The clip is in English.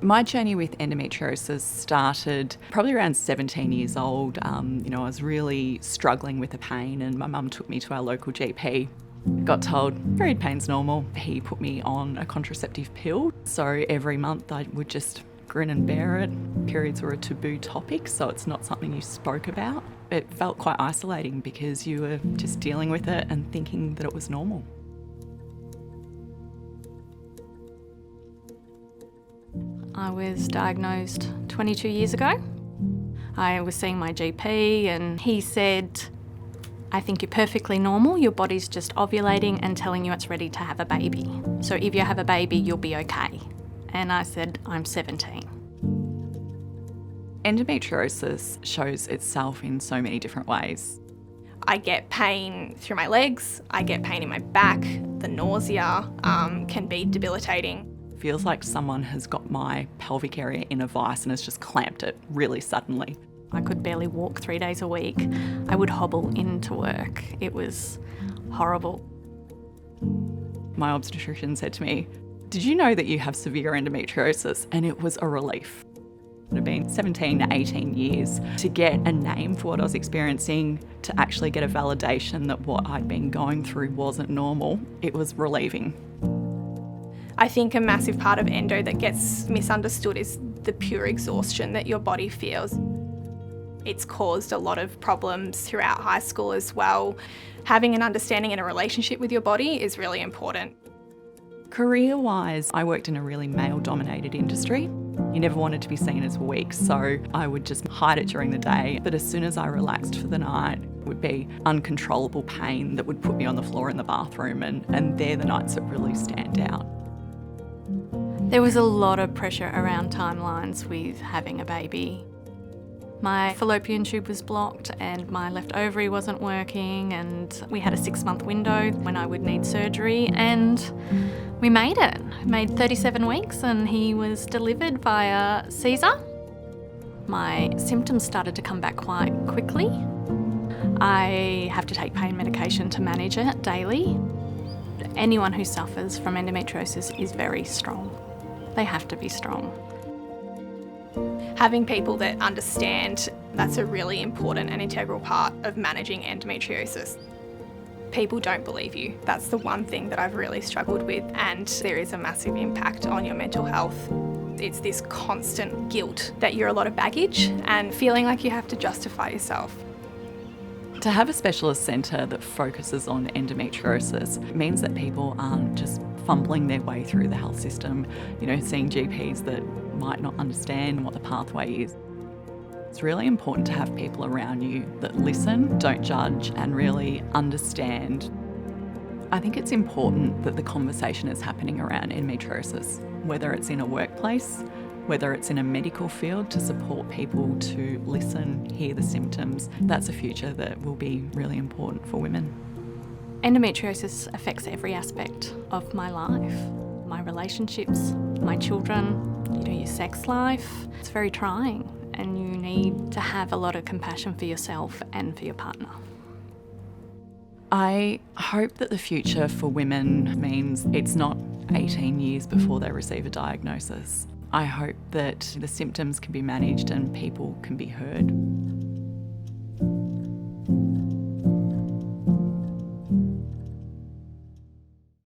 My journey with endometriosis started probably around 17 years old. I was really struggling with the pain, and my mum took me to our local GP. Got told period pain's normal. He put me on a contraceptive pill. So every month I would just grin and bear it. Periods were a taboo topic, so it's not something you spoke about. It felt quite isolating because you were just dealing with it and thinking that it was normal. I was diagnosed 22 years ago. I was seeing my GP and he said, I think you're perfectly normal. Your body's just ovulating and telling you it's ready to have a baby. So if you have a baby, you'll be okay. And I said, I'm 17. Endometriosis shows itself in so many different ways. I get pain through my legs, I get pain in my back, the nausea can be debilitating. Feels like someone has got my pelvic area in a vice and has just clamped it really suddenly. I could barely walk 3 days a week. I would hobble into work. It was horrible. My obstetrician said to me, "Did you know that you have severe endometriosis?" And it was a relief. It had been 17 to 18 years to get a name for what I was experiencing, to actually get a validation that what I'd been going through wasn't normal. It was relieving. I think a massive part of endo that gets misunderstood is the pure exhaustion that your body feels. It's caused a lot of problems throughout high school as well. Having an understanding and a relationship with your body is really important. Career-wise, I worked in a really male-dominated industry. You never wanted to be seen as weak, so I would just hide it during the day. But as soon as I relaxed for the night, it would be uncontrollable pain that would put me on the floor in the bathroom, and they're the nights that really stand out. There was a lot of pressure around timelines with having a baby. My fallopian tube was blocked and my left ovary wasn't working, and we had a 6-month window when I would need surgery, and we made it. Made 37 weeks and he was delivered via Caesar. My symptoms started to come back quite quickly. I have to take pain medication to manage it daily. Anyone who suffers from endometriosis is very strong. They have to be strong. Having people that understand, that's a really important and integral part of managing endometriosis. People don't believe you. That's the one thing that I've really struggled with, and there is a massive impact on your mental health. It's this constant guilt that you're a lot of baggage and feeling like you have to justify yourself. To have a specialist centre that focuses on endometriosis means that people aren't just fumbling their way through the health system, seeing GPs that might not understand what the pathway is. It's really important to have people around you that listen, don't judge, and really understand. I think it's important that the conversation is happening around endometriosis, whether it's in a workplace, whether it's in a medical field, to support people to listen, hear the symptoms. That's a future that will be really important for women. Endometriosis affects every aspect of my life. My relationships, my children, your sex life. It's very trying, and you need to have a lot of compassion for yourself and for your partner. I hope that the future for women means it's not 18 years before they receive a diagnosis. I hope that the symptoms can be managed and people can be heard.